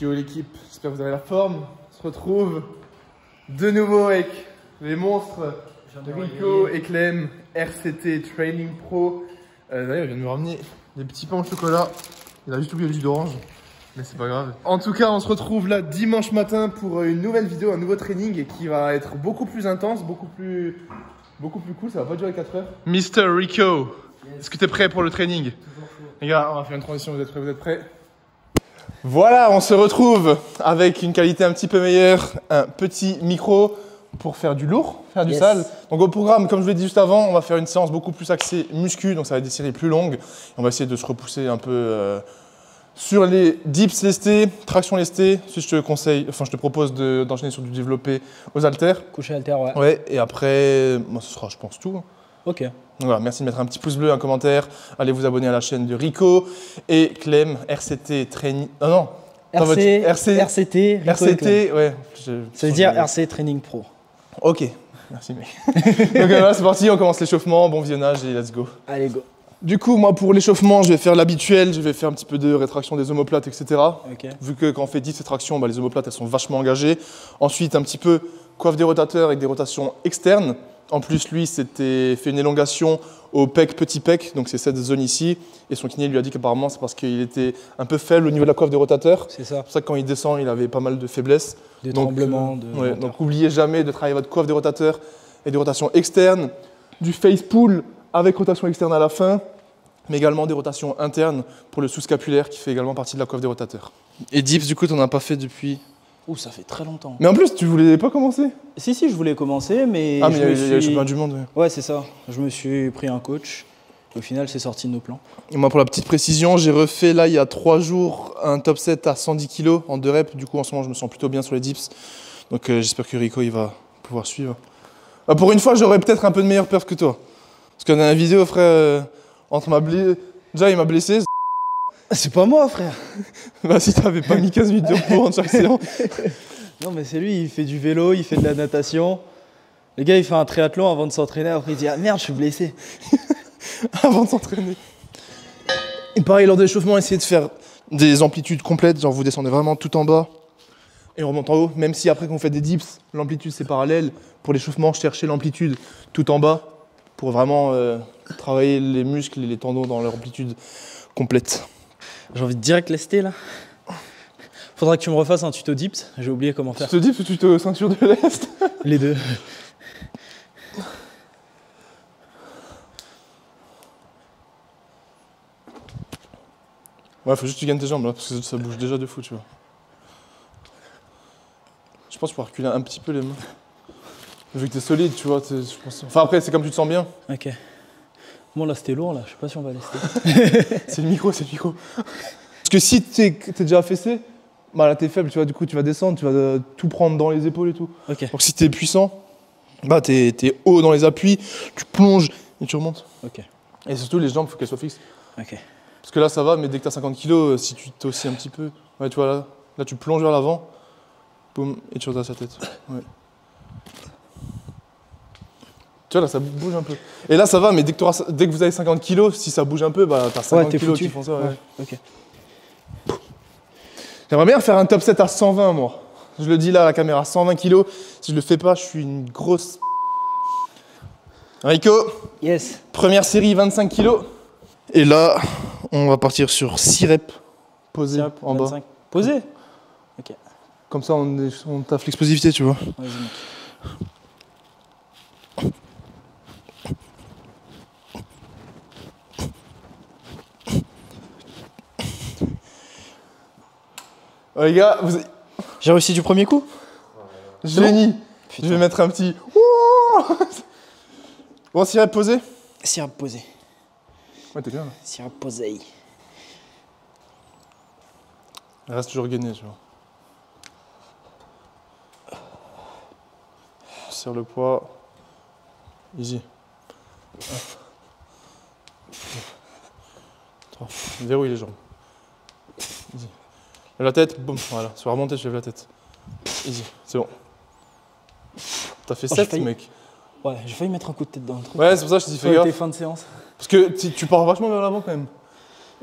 Yo l'équipe, j'espère que vous avez la forme. On se retrouve de nouveau avec les monstres Rico et Clem, RCT Training Pro. D'ailleurs, il vient de me ramener des petits pains au chocolat. Il a juste oublié le jus d'orange, mais c'est pas grave. En tout cas, on se retrouve là dimanche matin pour une nouvelle vidéo, un nouveau training qui va être beaucoup plus intense, beaucoup plus cool. Ça va pas durer 4 heures. Mr. Rico, est-ce que tu es prêt pour le training? Les gars, on va faire une transition. Vous êtes prêts? Voilà, on se retrouve avec une qualité un petit peu meilleure, un petit micro pour faire du lourd, faire du sale. Donc au programme, comme je vous l'ai dit juste avant, on va faire une séance beaucoup plus axée muscu, donc ça va être des séries plus longues. On va essayer de se repousser un peu sur les dips lestés, traction lestée. Si je te conseille, enfin je te propose d'enchaîner sur du développé aux haltères. Coucher haltère, ouais. Ouais, et après, moi, ce sera, je pense, tout. Ok. Voilà, merci de mettre un petit pouce bleu, un commentaire. Allez vous abonner à la chaîne de Rico et Clem, RCT Training. Oh non, RCT, ouais. Ça veut dire RC Training Pro. Ok, merci mec. Donc voilà, c'est parti, on commence l'échauffement, bon visionnage et let's go. Allez, go. Du coup, moi pour l'échauffement, je vais faire l'habituel, je vais faire un petit peu de rétraction des omoplates, etc. Okay. Vu que quand on fait 10 rétractions, les omoplates elles sont vachement engagées. Ensuite, un petit peu coiffe des rotateurs avec des rotations externes. En plus, lui, s'était fait une élongation au pec, petit pec, donc c'est cette zone ici. Et son kiné lui a dit qu'apparemment, c'est parce qu'il était un peu faible au niveau de la coiffe des rotateurs. C'est ça. C'est pour ça que quand il descend, il avait pas mal de faiblesses. Des tremblements. Donc n'oubliez jamais de travailler votre coiffe des rotateurs et des rotations externes, du face pull avec rotation externe à la fin, mais également des rotations internes pour le sous-scapulaire qui fait également partie de la coiffe des rotateurs. Et dips, du coup, tu n'en as pas fait depuis... Ouh, ça fait très longtemps. Mais en plus, tu voulais pas commencer? Si, je voulais commencer, mais. Ah, mais il y a le championnat du monde. Ouais, c'est ça. Je me suis pris un coach. Au final, c'est sorti de nos plans. Et moi, pour la petite précision, j'ai refait là, il y a 3 jours, un top 7 à 110 kg en 2 reps. Du coup, en ce moment, je me sens plutôt bien sur les dips. Donc, j'espère que Rico, il va pouvoir suivre. Pour une fois, j'aurai peut-être un peu de meilleure perf que toi. Parce qu'on a une vidéo, frère, entre ma blessure. Déjà, il m'a blessé. C'est pas moi, frère. Bah, si t'avais pas mis 15 minutes de repos entre chaque séance. Non, mais c'est lui, il fait du vélo, il fait de la natation. Le gars, il fait un triathlon avant de s'entraîner. Après, il dit: ah merde, je suis blessé. Avant de s'entraîner. Et pareil, lors de l'échauffement, essayez de faire des amplitudes complètes. Genre, vous descendez vraiment tout en bas et on remonte en haut. Même si après, quand vous faites des dips, l'amplitude c'est parallèle. Pour l'échauffement, cherchez l'amplitude tout en bas pour vraiment travailler les muscles et les tendons dans leur amplitude complète. J'ai envie de direct lester là. Faudra que tu me refasses un tuto dips, j'ai oublié comment faire. Tuto dips ou tuto ceinture de l'Est? Les deux. Ouais, faut juste que tu gagnes tes jambes là, parce que ça bouge déjà de fou, tu vois. Je pense pour reculer un petit peu les mains. Vu que t'es solide, tu vois, je pense... Enfin après, c'est comme tu te sens bien. Ok. Bon là c'était lourd là, je sais pas si on va lester. C'est le micro, c'est le micro. Parce que si t'es déjà affaissé, bah là t'es faible, tu vois, du coup tu vas descendre, tu vas tout prendre dans les épaules et tout. Ok. Donc si t'es puissant, bah t'es haut dans les appuis, tu plonges et tu remontes. Ok. Et surtout les jambes, faut qu'elles soient fixes. Ok. Parce que là ça va, mais dès que t'as 50 kg, si tu t'ossis un petit peu, ouais tu vois là tu plonges vers l'avant, boum, et tu redresses la tête. Ouais. Tu vois là ça bouge un peu. Et là ça va, mais dès que vous avez 50 kg, si ça bouge un peu, bah t'as 50 kg qui font ça. Ouais. Ok. J'aimerais bien faire un top 7 à 120 moi. Je le dis là à la caméra, 120 kg. Si je le fais pas, je suis une grosse... Rico. Yes. Première série, 25 kg. Et là, on va partir sur 6 reps. Posé en 25. Bas. Posé. Ok. Comme ça, on taffe l'explosivité, tu vois. Vas-y mec. Les gars, j'ai réussi du premier coup. Génie. Je vais mettre un petit... Bon, 6 reps posé. 6 reps posé. Ouais, t'es bien là. 6 reps posé. Reste toujours gainé, tu vois. Serre le poids. Easy. 3. Verrouille les jambes. Easy. Lève la tête, boum, voilà. Sur la remontée, je lève la tête. Easy, c'est bon. T'as fait 7, mec. Ouais, j'ai failli mettre un coup de tête dans le truc. Ouais, c'est pour ça que je te dis fais gaffe. Fin de séance. Parce que tu pars vachement vers l'avant quand même.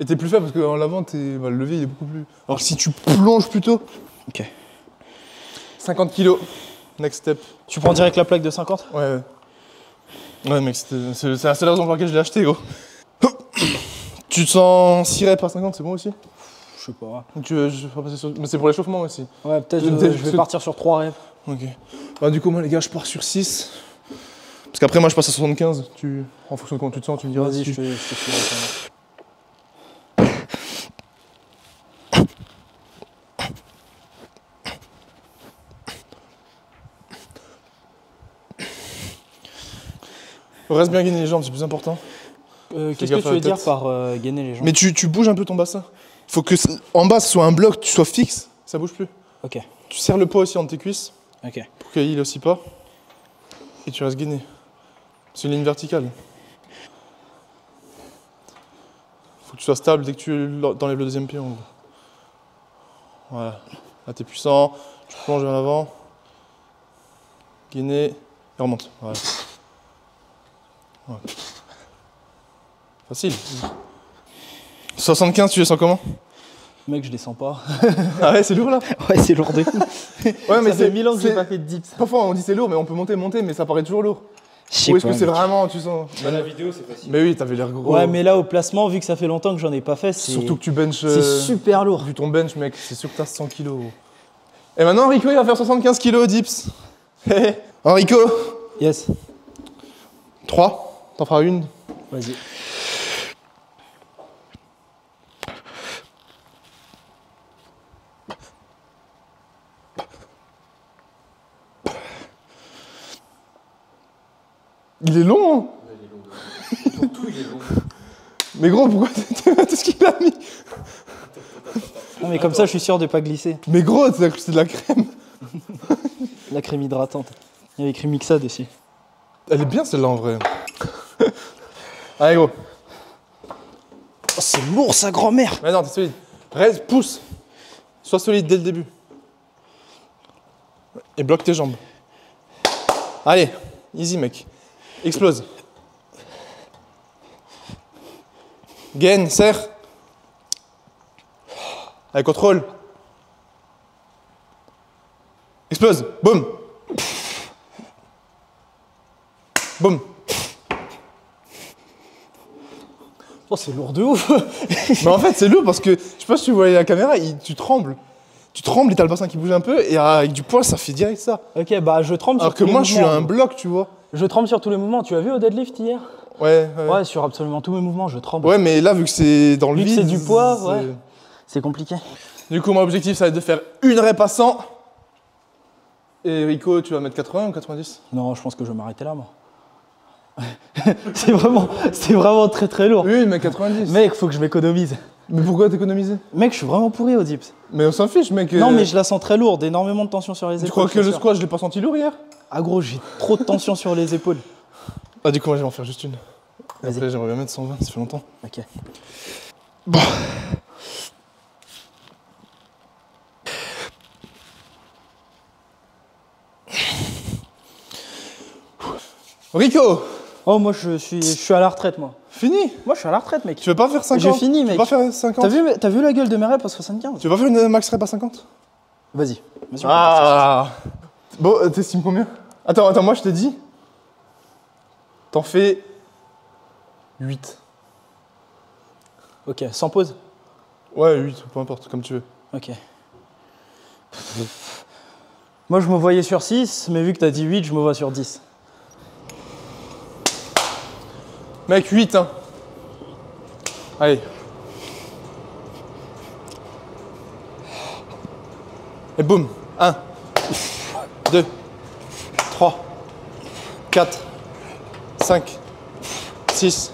Et t'es plus faible parce qu'en l'avant, le levier il est beaucoup plus. Alors si tu plonges plutôt. Ok. 50 kilos. Next step. Tu prends direct la plaque de 50? Ouais. Ouais, mec, c'est la seule raison pour laquelle je l'ai acheté, gros. Tu te sens 6 reps à 50, c'est bon aussi? Je sais pas. Je vais passer sur... Mais c'est pour l'échauffement aussi. Ouais, peut-être je vais partir sur 3 reps. Ok. Bah, du coup, moi, les gars, je pars sur 6. Parce qu'après, moi, je passe à 75. En fonction de comment tu te sens, tu me diras. Vas-y, si... je te suis. Reste bien gainer les jambes, c'est plus important. Qu'est-ce que tu veux dire par gainer les jambes? Mais tu bouges un peu ton bassin. Il faut que en bas, ce soit un bloc, tu sois fixe, ça bouge plus. Ok. Tu serres le poids aussi entre tes cuisses. Ok. Pour qu'il aussi pas. Et tu restes gainé. C'est une ligne verticale. Faut que tu sois stable dès que tu enlèves le deuxième pied en gros. Voilà. Là t'es puissant, tu plonges vers l'avant. Gainé et remonte. Voilà. Ouais. Facile. 75, tu les sens comment? Mec, je descends pas. Ah ouais, c'est lourd là? Ouais, c'est lourd de fou. Ouais, mais ça fait 1000 ans que j'ai pas fait de dips. Parfois on dit c'est lourd, mais on peut monter, mais ça paraît toujours lourd. Ou est-ce que c'est vraiment, tu sens? Dans la vidéo, c'est facile. Mais oui, t'avais l'air gros. Ouais, mais là, au placement, vu que ça fait longtemps que j'en ai pas fait, c'est. Surtout que tu benches. C'est super lourd. Vu ton bench, mec, c'est sûr que t'as 100 kilos. Et maintenant, Enrico, il va faire 75 kilos dips. Enrico. Yes. 3. T'en feras une. Vas-y. Il est long, hein? Ouais, il est long de ouf. Surtout, il est long. Mais gros, pourquoi t'as tout ce qu'il a mis? Non, mais comme ça, je suis sûr de pas glisser. Mais gros, c'est de la crème. La crème hydratante. Il y avait écrit Mixade aussi. Elle est bien celle-là en vrai. Allez, gros. Oh, c'est lourd, sa grand-mère. Mais non, t'es solide. Reste, pousse. Sois solide dès le début. Et bloque tes jambes. Allez, easy, mec. Explose. Gain, serre. Allez, contrôle. Explose. Boum. Boum. Oh, c'est lourd de ouf. Mais en fait, c'est lourd parce que, je sais pas si tu voyais la caméra, tu trembles. Tu trembles et t'as le bassin qui bouge un peu, et avec du poids, ça fait direct ça. Ok, bah je tremble sur Alors que tous les moi, je suis mouvements. un bloc, tu vois. Je tremble sur tous les mouvements. Tu as vu au deadlift hier? Ouais. Ouais, sur absolument tous mes mouvements, je tremble. Ouais, mais là, vu que c'est dans le Vu que vide. c'est du poids, ouais. C'est compliqué. Du coup, mon objectif, ça va être de faire une rep à 100. Et Rico, tu vas mettre 80 ou 90? Non, je pense que je vais m'arrêter là, moi. c'est vraiment très très lourd. Oui, mais 90. Mec, faut que je m'économise. Mais pourquoi t'économiser? Mec, je suis vraiment pourri au dips. Mais on s'en fiche, mec. Non, mais je la sens très lourde, énormément de tension sur les épaules. Tu crois que c'est le sûr. squat, je l'ai pas senti lourd hier? Ah gros, j'ai trop de tension sur les épaules. Ah, du coup, moi, je vais en faire juste une. Vas-y. Après, j'aimerais bien mettre 120, ça fait longtemps. Ok. Bon. Rico, Oh, moi, je suis à la retraite, moi. fini. Moi, je suis à la retraite, mec. Tu veux pas faire 50? J'ai fini, Tu mec. veux pas faire 50? T'as vu la gueule de mes reps à 75? Tu veux pas faire une max rep à 50? Vas-y. Vas-y, on Ah. Bon, t'estimes combien? Attends, moi, je t'ai dit. T'en fais 8. Ok, sans pause. Ouais, 8, peu importe, comme tu veux. Ok. Moi, je me voyais sur 6, mais vu que t'as dit 8, je me vois sur 10. Mec, 8, hein. Allez. Et boum. 1, 2, 3, 4, 5, 6,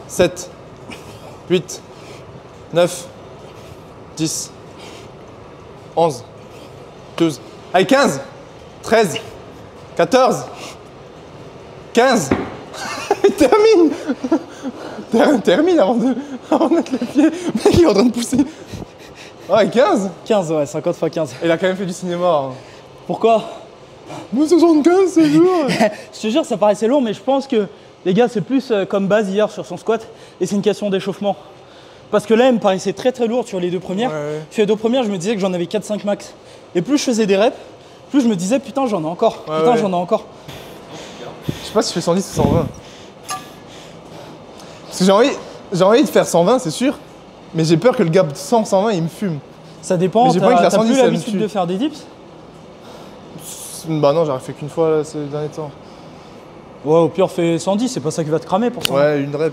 7, 8, 9, 10, 11, 12. Allez, 15, 13, 14, 15. Termine. Termine avant de mettre les pieds. Mec, il est en train de pousser. Ouais, 15. 15, ouais, 50 x 15. Il a quand même fait du cinéma. Hein. Pourquoi? Mais 75, c'est lourd. Je te jure, ça paraissait lourd, mais je pense que, les gars, c'est plus comme base hier sur son squat, et c'est une question d'échauffement. Parce que là, elle me paraissait très très lourde sur les deux premières. Ouais. Sur les deux premières, je me disais que j'en avais 4-5 max. Et plus je faisais des reps, plus je me disais putain, j'en ai encore. Ouais, Putain, ouais. j'en ai encore. Je sais pas si je fais 110 ou 120. Parce que j'ai envie de faire 120, c'est sûr. Mais j'ai peur que le gap 100-120, il me fume. Ça dépend, Mais j'ai pas envie que la t'as 110, plus elle me l'habitude tue. de faire des dips? Bah non, j'en ai fait qu'une fois là, ces derniers temps. Ouais, au pire, fais 110, c'est pas ça qui va te cramer pour ça. Ouais, une rep.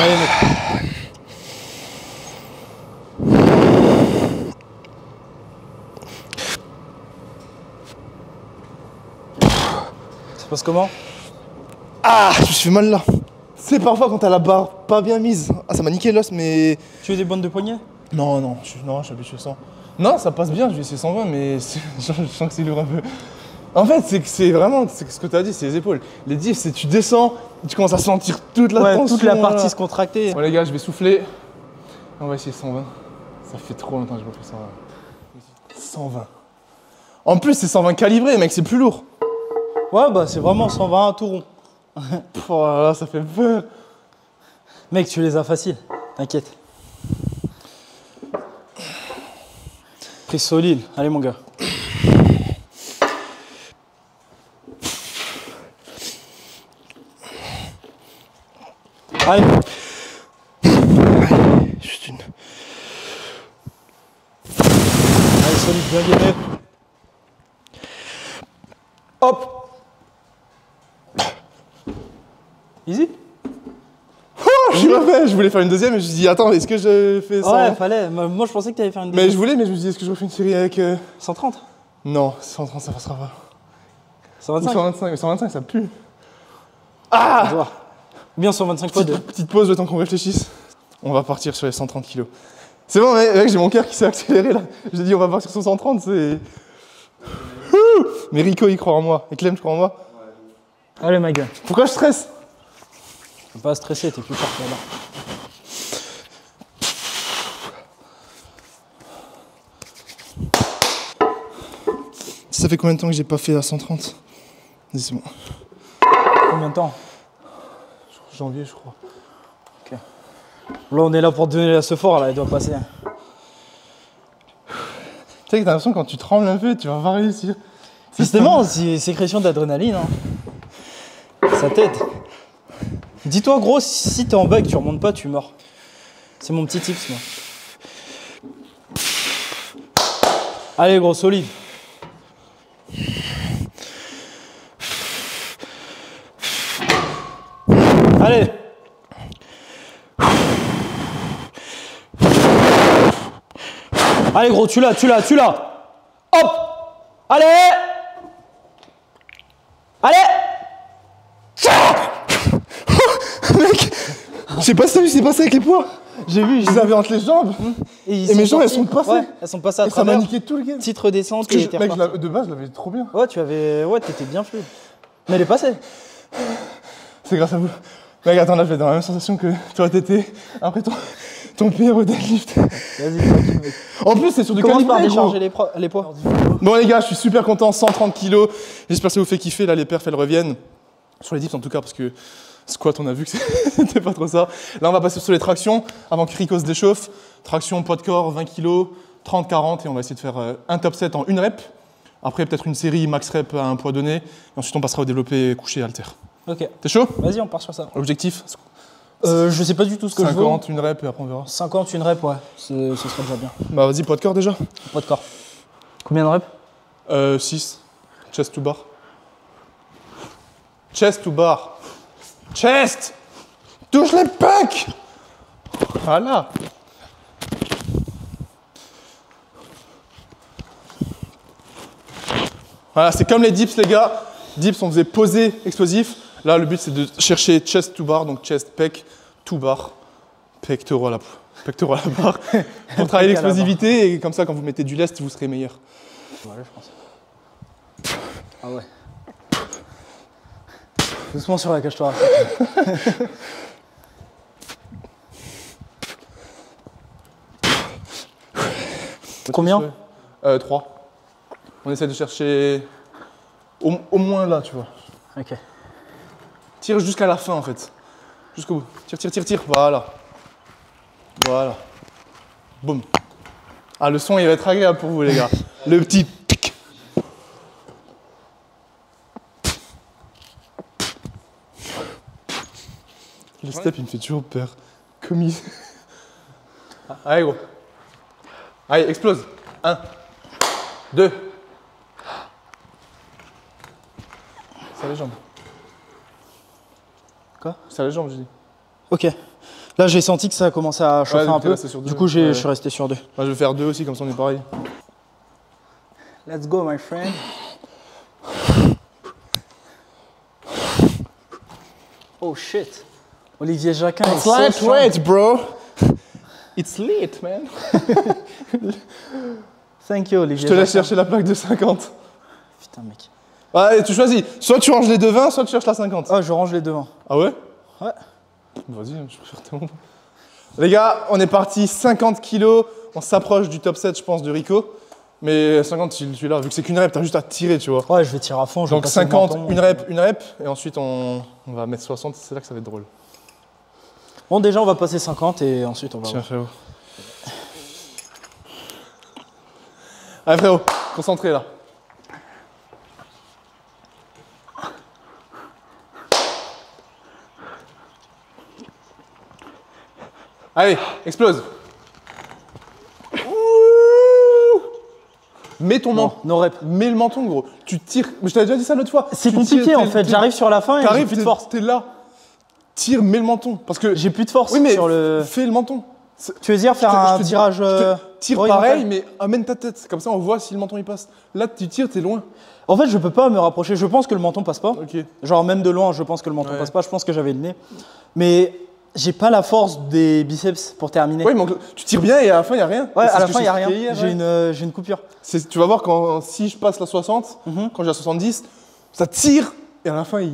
Allez, mec. Ça passe comment? Ah, je me suis fait mal là. C'est parfois quand t'as la barre pas bien mise. Ah, ça m'a niqué l'os, mais. Tu veux des bandes de poignet? Non, je suis habitué 100. Non, ça passe bien, je vais essayer 120, mais je sens que c'est lourd un peu. En fait, c'est vraiment c'est ce que tu as dit, c'est les épaules. Les dips, c'est tu descends, tu commences à sentir toute la tension. toute la partie là. se contracter. Bon les gars, je vais souffler. On va essayer 120. Ça fait trop longtemps que je refais 120. 120. En plus, c'est 120 calibré, mec, c'est plus lourd. Ouais, bah c'est vraiment 120 tout rond. Oh là là, ça fait peur. Mec, tu les as faciles, t'inquiète. Prise solide, allez mon gars. Allez. Juste une. Allez, solide, bien gainé. Hop. Easy. Je voulais faire une deuxième et je me suis dit, attends, est-ce que je fais 100? Ouais, fallait. Moi, je pensais que t'allais faire une Mais deuxième. je voulais, mais je me suis dit, est-ce que je refais une série avec. 130. Non, 130, ça passera pas. 125. 125, mais 125, ça pue. Ah. Bien 125 fois 2. Petite pause, le temps qu'on réfléchisse. On va partir sur les 130 kilos. C'est bon, mec, j'ai mon cœur qui s'est accéléré là. J'ai dit, on va partir sur 130, c'est. Mais Rico, il croit en moi. Et Clem, tu crois en moi? Allez, ma gueule. Pourquoi je stresse? Faut pas stresser, t'es plus fort que là. Ça fait combien de temps que j'ai pas fait la 130? C'est bon. Combien de temps? Janvier, je crois. Ok. Là, on est là pour te donner la ce fort, là, elle doit passer. Tu sais que t'as l'impression que quand tu trembles un peu, tu vas pas réussir. Justement, c'est sécrétion d'adrénaline. Hein. Ça t'aide. Dis-toi, gros, si t'es en bas et que tu remontes pas, tu meurs. C'est mon petit tips, moi. Allez, gros, solide. Allez. Allez, gros, tu l'as. Hop. Allez. Allez. Mec, je sais pas si t'as vu ce qui s'est passé avec les poids. J'ai vu, Je les avais entre les jambes. Et mes jambes, elles sont passées. Ouais, elles sont passées à Et ça m'a travers. niqué tout le game. Petite redescente Parce que et t'es mec, reparti. de base, je l'avais trop bien. Ouais, t'étais bien fluide. Mais elle est passée. C'est grâce à vous. Mec, attends, là, je vais dans la même sensation que toi, t'étais après ton pire au deadlift. Vas-y, En plus, c'est sur du commence par calibré, gros. décharger les poids. Bon, les gars, je suis super content, 130 kilos. J'espère que ça vous fait kiffer. Là, les perfs, elles reviennent. Sur les dips, en tout cas, parce que squat, on a vu que c'était pas trop ça. Là, on va passer sur les tractions avant que Rico se déchauffe. Traction, poids de corps, 20 kilos, 30-40. Et on va essayer de faire un top 7 en une rep. Après, peut-être une série max rep à un poids donné. Et ensuite, on passera au développé couché halter. Ok, T'es chaud? vas-y, on part sur ça. Objectif Je sais pas du tout ce que je veux. 50, une rep et après on verra. 50, une rep, ouais. Ce serait déjà bien. Bah vas-y, poids de corps déjà. Poids de corps. Combien de reps? 6. Chest to bar. Chest to bar. Chest! Touche les pecs! Voilà. Voilà, c'est comme les dips, les gars. Dips, on faisait poser explosif. Là, le but, c'est de chercher chest to bar, donc chest, pec, to bar, pectoraux à la barre, pour travailler l'explosivité. Et comme ça, quand vous mettez du lest, vous serez meilleur. Voilà, je pense. Ah ouais. Doucement sur la cage thoracique. Combien? 3. On essaie de chercher au moins là, tu vois. Ok. Tire jusqu'à la fin en fait. Jusqu'au bout. Tire, tire, tire, tire. Voilà. Voilà. Boum. Ah, le son il va être agréable pour vous les gars. Le petit tic. Le step il me fait toujours peur. Comme il... Allez gros. Allez, explose. 1, 2. C'est les jambes. Quoi? C'est les jambes, je dis. Ok. Là, j'ai senti que ça a commencé à chauffer un peu. Du coup, je suis resté sur 2. Moi, je vais faire 2 aussi, comme ça on est pareil. Let's go, my friend. Oh shit. Olivier Jacquin. It's lightweight, bro. It's lit, man. Thank you, Olivier. Je te laisse chercher la plaque de 50. Putain, mec. Ouais, tu choisis. Soit tu ranges les deux 20, soit tu cherches la 50. Oh, je range les devants. Ah ouais? Ouais. Vas-y, je préfère tes mondes. Les gars, on est parti 50 kilos. On s'approche du top 7, je pense, de Rico. Mais 50, tu es là. Vu que c'est qu'une rep, t'as juste à tirer, tu vois. Ouais, je vais tirer à fond. Donc 50, une rep. Et ensuite, on va mettre 60. C'est là que ça va être drôle. Bon, déjà, on va passer 50 et ensuite, on va... Tiens, frérot. Allez, frérot, concentré, là. Allez, explose. Ouh. Mets ton menton. No rep. Mets le menton, gros. Tu tires. Mais je t'avais déjà dit ça l'autre fois. C'est compliqué, en fait. J'arrive sur la fin et j'ai plus de force. T'es là. Tire, mets le menton. Parce que j'ai plus de force oui, mais sur le... fais le menton. Tu veux dire faire un tirage... Tire pareil, mais amène ta tête. Comme ça, on voit si le menton il passe. Là, tu tires, t'es loin. En fait, je peux pas me rapprocher. Je pense que le menton passe pas. Ok. Genre, même de loin, je pense que le menton passe pas. Je pense que j'avais le nez. Mais j'ai pas la force des biceps pour terminer. Oui, mais tu tires bien et à la fin, il n'y a rien. Ouais, à la fin, il n'y a rien. J'ai une coupure. Tu vas voir, si je passe la 60, quand j'ai la 70, ça tire et à la fin, tu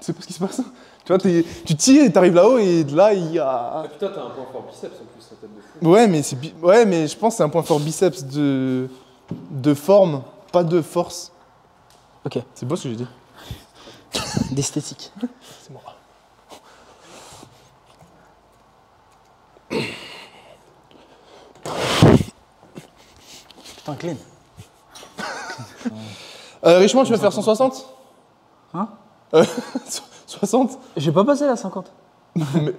sais pas ce qui se passe. Tu vois, tu tires et t'arrives là-haut et de là, il y a... Et puis toi, t'as un point fort biceps en plus, la tête de fou. Ouais, mais je pense que c'est un point fort biceps de forme, pas de force. Ok. C'est beau ce que j'ai dit. D'esthétique. C'est moi. Putain, clean. Richement, tu vas faire 160 ? Hein 60 ? J'ai pas passé la 50.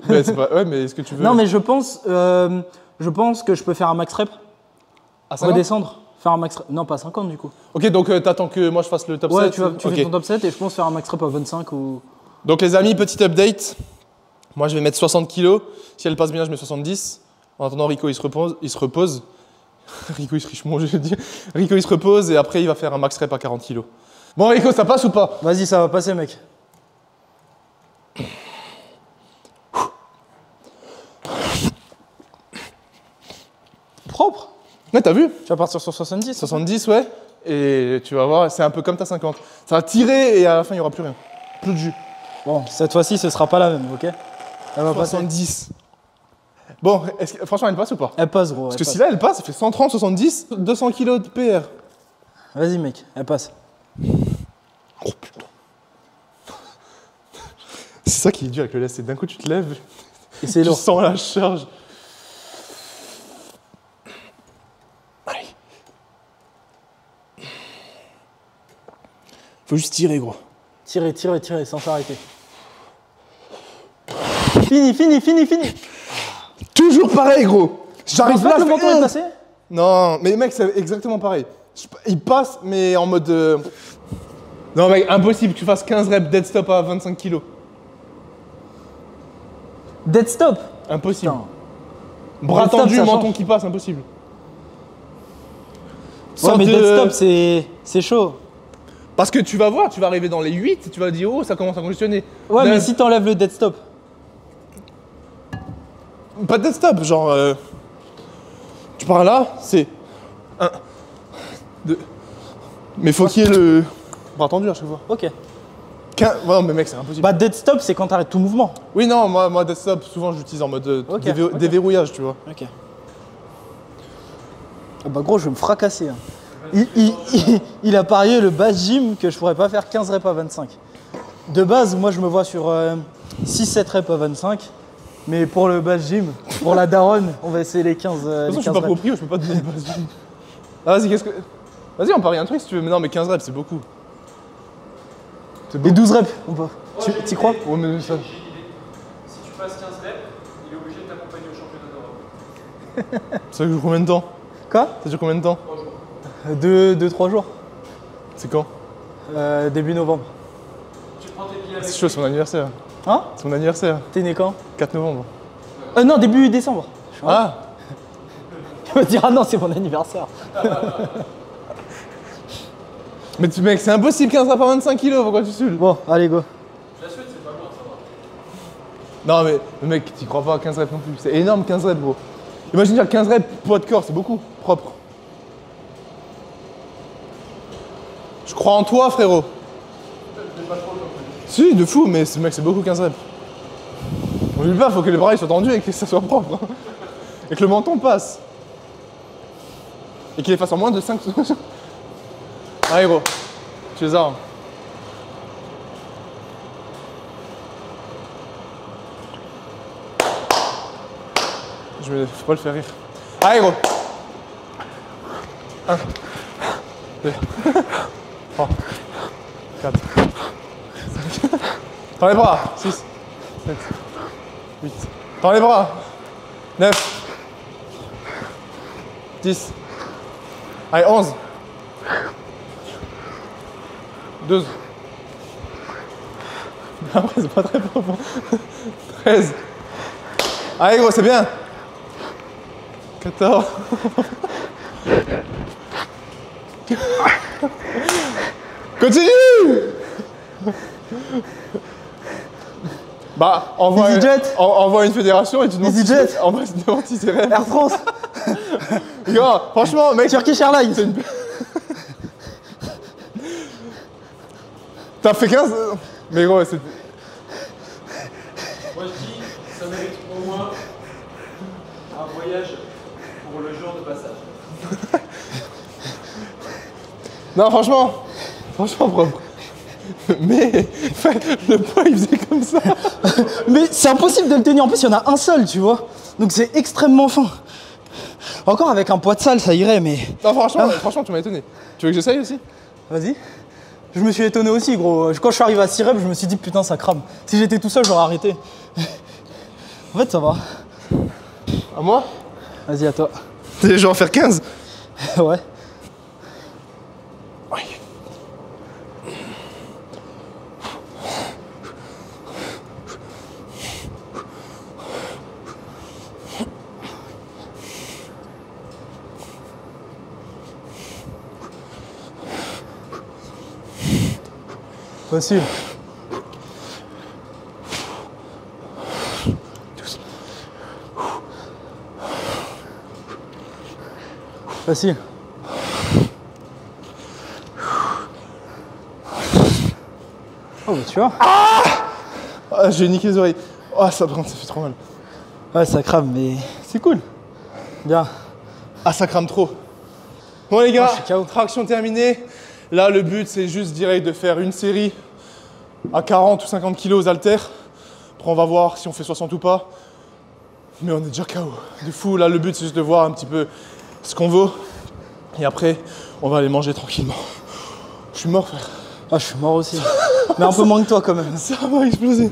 mais c'est pas... Ouais, mais est-ce que tu veux... Non, mais je pense que je peux faire un max rep. À 50 ? Redescendre. Faire un max rep. Non, pas 50 du coup. Ok, donc t'attends que moi je fasse le top 7 Ouais, tu fais ton top 7 et je pense faire un max rep à 25 ou... Donc les amis, petit update. Moi je vais mettre 60 kilos. Si elle passe bien, je mets 70. En attendant, Rico il se repose. Rico il se riche, je veux dire. Rico il se repose et après il va faire un max rep à 40 kilos. Bon Rico, ça passe ou pas? Vas-y, ça va passer mec. Propre. Ouais, t'as vu? Tu vas partir sur 70. 70, ouais. Et tu vas voir, c'est un peu comme ta 50. Ça va tirer et à la fin il n'y aura plus rien. Plus de jus. Bon, cette fois-ci ce sera pas la même, ok? Elle va passer. 70. Bon, franchement elle passe ou pas? Elle passe gros. Parce que si là elle passe, ça fait 130, 70, 200 kilos de PR. Vas-y mec, elle passe. Oh putain. C'est ça qui est dur avec le lest, c'est d'un coup tu te lèves et c'est lourd. Tu sens la charge. Allez. Faut juste tirer gros. Tirer, sans s'arrêter. Fini. Toujours pareil gros. J'arrive là, le menton est passé? Non, mais mec, c'est exactement pareil. Il passe, mais en mode... Non mec, impossible que tu fasses 15 reps dead stop à 25 kilos. Dead stop? Impossible. Putain. Bras Dead tendu, stop, ça menton change. qui passe, impossible. Ouais, mais dead stop, c'est chaud. Parce que tu vas voir, tu vas arriver dans les 8 et tu vas dire, oh, ça commence à congestionner. Ouais, mais si t'enlèves le dead stop. Pas de dead stop, genre... Tu pars là, c'est... 1, 2... Mais faut qu'il y ait le... Bras tendu à chaque fois. Ok. Ouais, mais mec, c'est impossible. Bah, dead stop, c'est quand t'arrêtes tout mouvement. Oui, non, moi dead stop, souvent j'utilise en mode déverrouillage, tu vois. Ok. Ah bah gros, je vais me fracasser. Hein. Il a parié le bas gym que je pourrais pas faire 15 reps à 25. De base, moi je me vois sur 6-7 reps à 25. Mais pour le base gym, pour la daronne, on va essayer les 15 De toute façon, je suis pas proprio, je peux pas te donner de base gym. Ah, vas-y, qu'est-ce que. Vas-y, on parie un truc si tu veux. Mais non, mais 15 reps, c'est beaucoup. Et 12 reps, on peut. Tu crois? Ouais, mais ça. J'ai une idée. Si tu passes 15 reps, il est obligé de t'accompagner au championnat d'Europe. Ça dure combien de temps? Quoi? Ça dure combien de temps? 3 jours. 2-3 jours. C'est quand? Début novembre. Tu prends tes billets avec. C'est chaud, c'est mon anniversaire. Hein? C'est mon anniversaire. T'es né quand? 4 novembre. Non, début décembre. Ah! Tu vas dire, ah non, c'est mon anniversaire. Mais tu, mec, c'est impossible 15 reps à 25 kilos, pourquoi tu sues? Bon, allez, go. La Suède, c'est pas loin, ça va. Non, mais mec, t'y crois pas à 15 reps non plus. C'est énorme 15 reps, bro. Imagine dire 15 reps, poids de corps, c'est beaucoup. Propre. Je crois en toi, frérot. Si, de fou, mais mec, c'est beaucoup 15 reps. On oublie pas, faut que les bras ils soient tendus et que ça soit propre. Hein. Et que le menton passe. Et qu'il les fasse en moins de 5 secondes. Allez, gros. Tu les as. Hein. Faut pas le faire rire. Allez, gros. 1, 2, 3, 4, 5. Tends les bras. 6, 7, 8. Tends les bras. 9, 10. Allez, 11. 12. Après, c'est pas très profond. 13. Allez, gros, c'est bien. 14. Continue. Bah, envoie une fédération et tu demandes si c'est réel. Air France. Gars, franchement, mec. Turkish Airlines. T'as fait 15. Mais gros, c'est. Moi, je dis, ça mérite au moins un voyage pour le jour de passage. Non, franchement propre. Mais le poids il faisait comme ça. Mais c'est impossible de le tenir. En plus, il y en a un seul, tu vois. Donc c'est extrêmement fin. Encore avec un poids de salle, ça irait, mais. Non, franchement, tu m'as étonné. Tu veux que j'essaye aussi? Vas-y. Je me suis étonné aussi, gros. Quand je suis arrivé à 6 reps, je me suis dit, putain, ça crame. Si j'étais tout seul, j'aurais arrêté. En fait, ça va. À moi? Vas-y, à toi. Je vais en faire 15. Ouais. Oui. Facile. Facile. Oh, bah, tu vois. Ah, j'ai niqué les oreilles. Ah, ça fait trop mal. Ouais, ça crame, mais C'est cool. bien. Ah, ça crame trop. Bon, les gars, je suis KO. traction terminée. Là, le but, c'est juste direct de faire une série à 40 ou 50 kilos aux haltères. Après, on va voir si on fait 60 ou pas. Mais on est déjà KO. De fou, là, le but, c'est juste de voir un petit peu ce qu'on vaut. Et après, on va aller manger tranquillement. Je suis mort, frère. Ah, je suis mort aussi. Mais un peu moins que toi, quand même. Ça va exploser.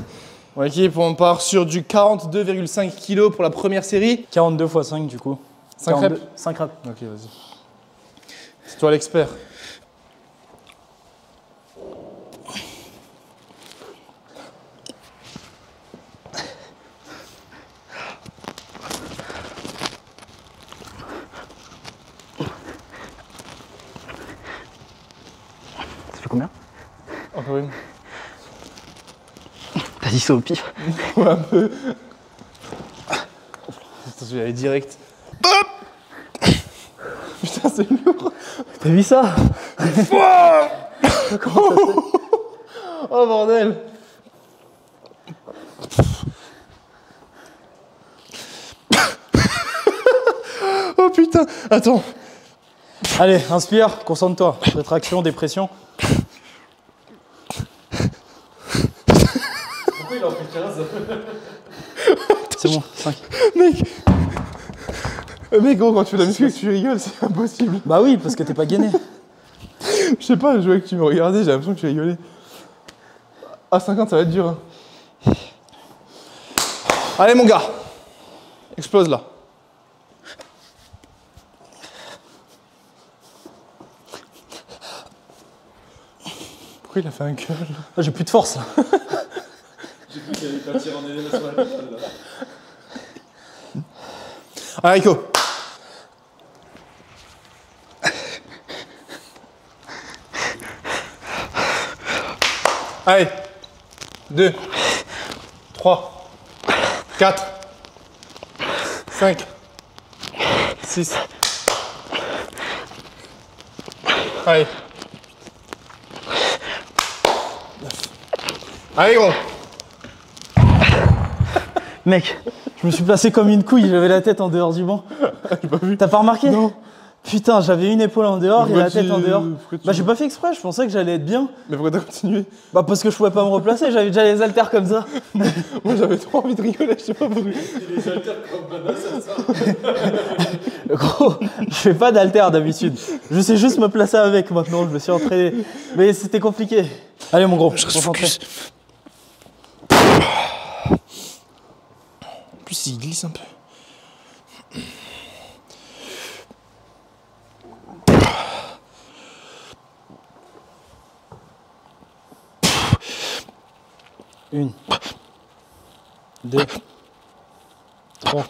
Bon, équipe, on part sur du 42,5 kilos pour la première série. 42 x 5, du coup. 5 reps. 5 reps. Ok, vas-y. C'est toi l'expert. Ça fait combien? Encore une. T'as dit ça au pif. Ouais, un peu. Attends, je vais aller direct. Hop. Putain, c'est lourd. T'as vu ça? Oh bordel. Oh putain. Attends. Allez, inspire, concentre-toi. Rétraction, dépression. 15. C'est bon, 5. Mec, gros, quand tu fais de la muscu et que tu rigoles, c'est impossible. Bah oui, parce que t'es pas gainé. Je sais pas, je voyais que tu me regardais, j'ai l'impression que tu rigolais. À 50, ça va être dur. Hein. Allez, mon gars. Explose là. Pourquoi il a fait un curl? Ah, j'ai plus de force là. J'ai cru qu'il allait partir en élévation latérale là. Allez, Rico. Allez. 2, 3, 4, 5, 6. Allez. 9. Allez, gros. Mec, je me suis placé comme une couille, j'avais la tête en dehors du banc. J'ai pas vu. T'as pas remarqué? Non. Putain, j'avais une épaule en dehors et Pourquoi la tête en dehors. pourquoi tu- Bah j'ai pas fait exprès, je pensais que j'allais être bien. Mais pourquoi t'as continué? Bah parce que je pouvais pas me replacer, j'avais déjà les haltères comme ça. Moi j'avais trop envie de rigoler, je sais pas pourquoi. Et les haltères comme Bana, ça. Gros, je fais pas d'haltères d'habitude. Je sais juste me placer avec maintenant, je me suis entraîné. Mais c'était compliqué. Allez mon gros, concentré. En plus il glisse un peu. Une. 2. 3.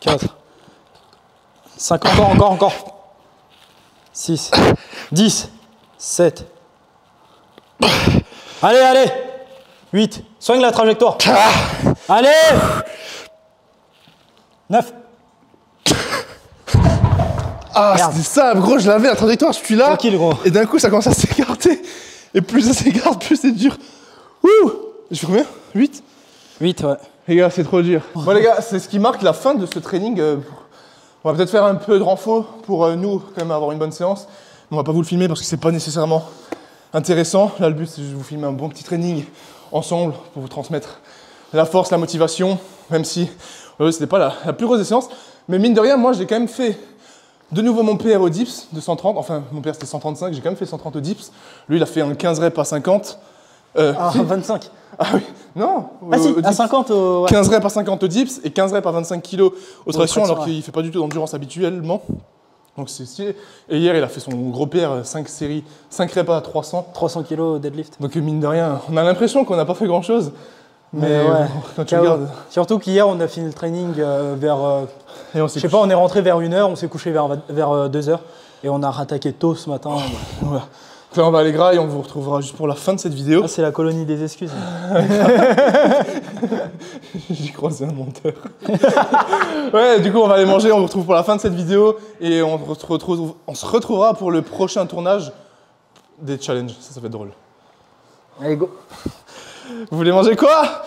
4. 5. Encore. 6. 10. 7. Allez 8. Soigne la trajectoire. Allez 9. Ah, Merde. c'était ça, gros, je l'avais, la trajectoire, je suis là. Tranquille gros. Et d'un coup, ça commence à s'écarter. Et plus ça s'écarte, plus c'est dur. Ouh! Je fais combien? 8? 8 ouais. Les gars, c'est trop dur. Bon, les gars, c'est ce qui marque la fin de ce training. On va peut-être faire un peu de renfort pour nous, quand même, avoir une bonne séance. Mais on va pas vous le filmer parce que c'est pas nécessairement intéressant. Là, le but, c'est de vous filmer un bon petit training ensemble pour vous transmettre la force, la motivation. Même si c'était pas la plus grosse des séances. Mais mine de rien, moi, j'ai quand même fait de nouveau mon PR au dips de 130. Enfin, mon PR c'était 135, j'ai quand même fait 130 au dips. Lui, il a fait un 15 reps à 50. Ah, Si. 25. Ah oui, non. Ah si, au à dips. 50 au... Ouais. 15 reps à 50 au dips et 15 reps à 25 kg au traction, alors ouais. qu'il fait pas du tout d'endurance habituellement. Donc c'est stylé. Et hier, il a fait son gros PR, 5 séries, 5 reps à 300. 300 kg au deadlift. Donc mine de rien, on a l'impression qu'on n'a pas fait grand chose. Mais ouais. quand tu KO. regardes. Surtout qu'hier, on a fini le training vers... Et on je sais pas, on est rentré vers 1h, on s'est couché vers 2h. Et on a rattaqué tôt ce matin. Voilà. Donc là, on va aller gras et on vous retrouvera juste pour la fin de cette vidéo. Ah, c'est la colonie des excuses. J'ai croisé un menteur. Ouais, du coup, on va aller manger, on vous retrouve pour la fin de cette vidéo et on se retrouvera pour le prochain tournage des challenges. Ça va être drôle. Allez, go. Vous voulez manger quoi?